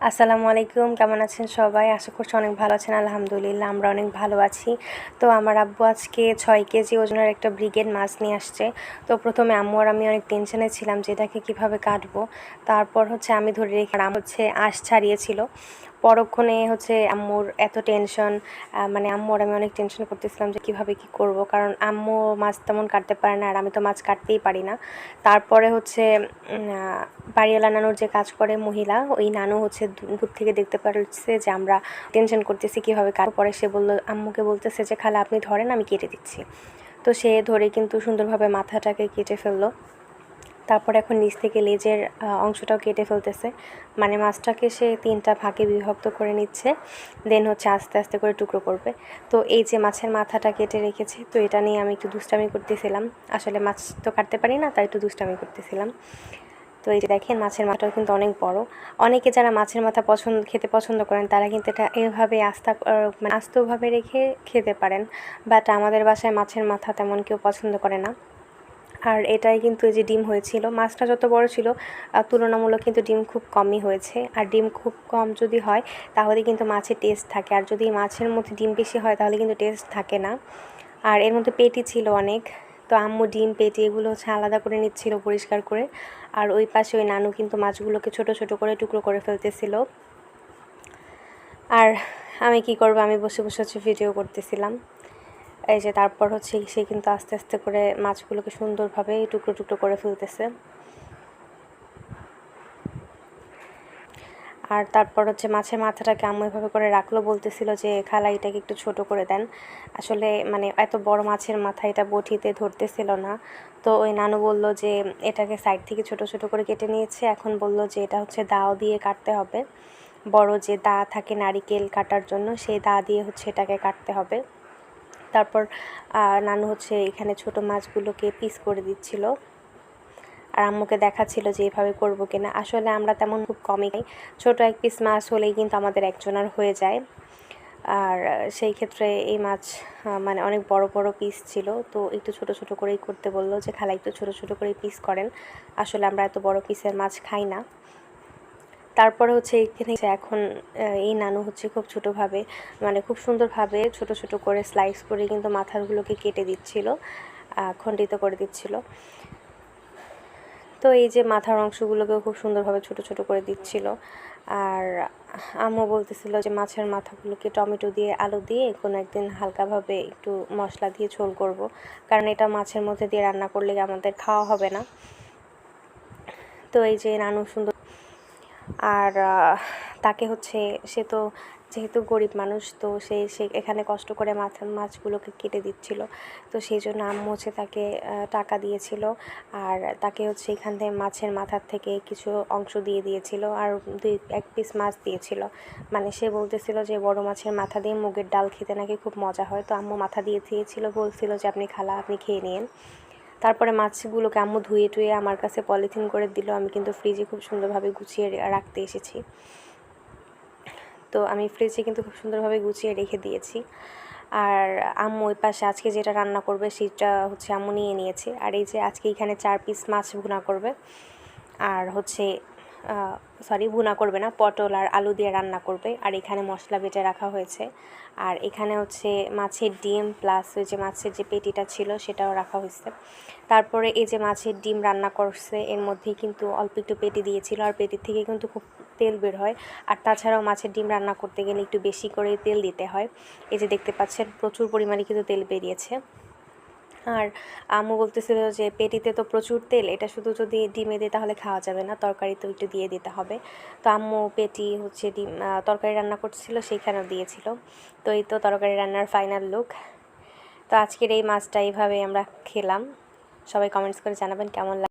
আসসালামু আলাইকুম, কেমন আছেন সবাই? আশা করছি অনেক ভালো আছেন। আলহামদুলিল্লাহ আমরা অনেক ভালো আছি। তো আমার আব্বু আজকে 6 কেজি ওজনের একটা ব্রিগেড মাছ নিয়ে আসছে। তো প্রথমে আম্মু আর আমি অনেক টেনশনে ছিলাম যে এটাকে কীভাবে কাটবো। তারপর হচ্ছে আমি ধরে রেখে আম্মু হচ্ছে আঁশ ছাড়িয়েছিল। পরক্ষণে হচ্ছে আম্মুর এত টেনশন, মানে আম্মু আর আমি অনেক টেনশন করতেছিলাম যে কীভাবে কী করব, কারণ আম্মু মাছ তেমন কাটতে পারে না আর আমি তো মাছ কাটতেই পারি না। তারপরে হচ্ছে বাড়িওয়ালা নানুর যে কাজ করে মহিলা, ওই নানু হচ্ছে দূর থেকে দেখতে পারছে যে আমরা টেনশন করতেছি কীভাবে কাটবো। পরে সে বললো, আম্মুকে বলতেছে যে খালা আপনি ধরেন, আমি কেটে দিচ্ছি। তো সে ধরে কিন্তু সুন্দরভাবে মাথাটাকে কেটে ফেললো। তারপর এখন নিচ থেকে লেজের অংশটাও কেটে ফেলতেছে, মানে মাছটাকে সে 3টা ভাগে বিভক্ত করে নিচ্ছে, দেন হচ্ছে আস্তে আস্তে করে টুকরো করবে। তো এই যে মাছের মাথাটা কেটে রেখেছে, তো এটা নিয়ে আমি একটু দুষ্টামি করতেছিলাম। আসলে মাছ তো কাটতে পারি না, তাই একটু দুষ্টামি করতেছিলাম। তো এই যে দেখেন মাছের মাথাটাও কিন্তু অনেক বড়। অনেকে যারা মাছের মাথা খেতে পছন্দ করেন তারা কিন্তু এটা এভাবে মানে আস্তভাবে রেখে খেতে পারেন, বাট আমাদের বাসায় মাছের মাথা তেমন কেউ পছন্দ করে না। আর এটাই কিন্তু এই যে ডিম হয়েছিল, মাছটা যত বড় ছিল তুলনামূলক কিন্তু ডিম খুব কমই হয়েছে। আর ডিম খুব কম যদি হয় তাহলে কিন্তু মাছের টেস্ট থাকে, আর যদি মাছের মধ্যে ডিম বেশি হয় তাহলে কিন্তু টেস্ট থাকে না। আর এর মধ্যে পেটি ছিল অনেক, তো আম্মু ডিম পেটি এগুলো হচ্ছে আলাদা করে নিচ্ছিল পরিষ্কার করে। আর ওই পাশে ওই নানু কিন্তু মাছগুলোকে ছোট ছোট করে টুকরো করে ফেলতেছিল। আর আমি কি করব, আমি বসে বসে হচ্ছে ভিডিও করতেছিলাম। এই যে তারপর হচ্ছে সে কিন্তু আস্তে আস্তে করে মাছগুলোকে সুন্দরভাবে টুকরো টুকরো করে ফেলতেছে। আর তারপর হচ্ছে মাছের মাথাটাকে আম্মু এভাবে করে রাখলো, বলতেছিল যে খালা এটাকে একটু ছোট করে দেন। আসলে মানে এত বড় মাছের মাথা এটা বটিতে ধরতেছিল না। তো ওই নানু বলল যে এটাকে সাইড থেকে ছোট ছোট করে কেটে নিয়েছে, এখন বলল যে এটা হচ্ছে দাও দিয়ে কাটতে হবে। বড় যে দা থাকে নারিকেল কাটার জন্য, সেই দা দিয়ে হচ্ছে এটাকে কাটতে হবে। তারপর নানু হচ্ছে এখানে ছোট মাছগুলোকে পিস করে দিচ্ছিল, আর আম্মুকে দেখাচ্ছিল যে এভাবে করবো কিনা। আসলে আমরা তেমন খুব কমই খাই, ছোটো এক পিস মাছ হলেই কিন্তু আমাদের একজনের হয়ে যায়। আর সেই ক্ষেত্রে এই মাছ মানে অনেক বড় বড় পিস ছিল, তো একটু ছোট ছোট করেই করতে বললো যে খালা একটু ছোট ছোট করেই পিস করেন, আসলে আমরা এত বড় পিসের মাছ খাই না। তারপরে হচ্ছে এখানে এখন এই নানু হচ্ছে খুব ছোটোভাবে, মানে খুব সুন্দরভাবে ছোট ছোট করে স্লাইস করে কিন্তু মাথাগুলোকে কেটে দিচ্ছিল, খণ্ডিত করে দিচ্ছিল। তো এই যে মাথার অংশগুলোকেও খুব সুন্দরভাবে ছোট ছোট করে দিচ্ছিল। আর আম্মু বলতেছিল যে মাছের মাথাগুলোকে টমেটো দিয়ে আলু দিয়ে কোনো একদিন হালকাভাবে একটু মশলা দিয়ে ঝোল করব, কারণ এটা মাছের মধ্যে দিয়ে রান্না করলে আমাদের খাওয়া হবে না। তো এই যে নানু সুন্দর, আর তাকে হচ্ছে সে তো যেহেতু গরিব মানুষ, তো সে এখানে কষ্ট করে মাছগুলোকে কেটে দিচ্ছিল, তো সেই জন্য আম্মু হচ্ছে তাকে টাকা দিয়েছিল। আর তাকে হচ্ছে এখান থেকে মাছের মাথার থেকে কিছু অংশ দিয়ে দিয়েছিল, আর এক পিস মাছ দিয়েছিল। মানে সে বলতেছিল যে বড় মাছের মাথা দিয়ে মুগের ডাল খেতে নাকি খুব মজা হয়, তো আম্মু মাথা দিয়ে দিয়েছিল, বলছিল যে আপনি খালা আপনি খেয়ে নিন। তারপরে মাছগুলোকে আম্মু ধুয়ে টুয়ে আমার কাছে পলিথিন করে দিল। আমি কিন্তু ফ্রিজে খুব সুন্দরভাবে গুছিয়ে রাখতে এসেছি, তো আমি ফ্রিজে কিন্তু খুব সুন্দরভাবে গুছিয়ে রেখে দিয়েছি। আর আম্মু ওই পাশে আজকে যেটা রান্না করবে সেটা হচ্ছে আম্মু নিয়ে নিয়েছে। আর এই যে আজকে এখানে 4 পিস মাছ ভুনা করবে, আর হচ্ছে ভুনা করবে না, পটল আর আলু দিয়ে রান্না করবে। আর এখানে মশলা বেটে রাখা হয়েছে, আর এখানে হচ্ছে মাছের ডিম প্লাস ওই যে মাছের যে পেটিটা ছিল সেটাও রাখা হয়েছে। তারপরে এই যে মাছের ডিম রান্না করছে, এর মধ্যেই কিন্তু অল্প একটু পেটি দিয়েছিল, আর পেটির থেকে কিন্তু খুব তেল বের হয়। আর তাছাড়াও মাছের ডিম রান্না করতে গেলে একটু বেশি করে তেল দিতে হয়। এই যে দেখতে পাচ্ছেন প্রচুর পরিমাণে কিন্তু তেল বেরিয়েছে। আর আম্মু বলতেছিল যে পেটিতে তো প্রচুর তেল, এটা শুধু যদি ডিমে দিই তাহলে খাওয়া যাবে না, তরকারিতেও একটু দিয়ে দিতে হবে। তো আম্মু পেটি হচ্ছে ডিম তরকারি রান্না করছিল, সেইখানেও দিয়েছিল। তো এই তো তরকারি রান্নার ফাইনাল লুক। তো আজকের এই মাছটা এইভাবে আমরা খেলাম। সবাই কমেন্টস করে জানাবেন কেমন লাগে।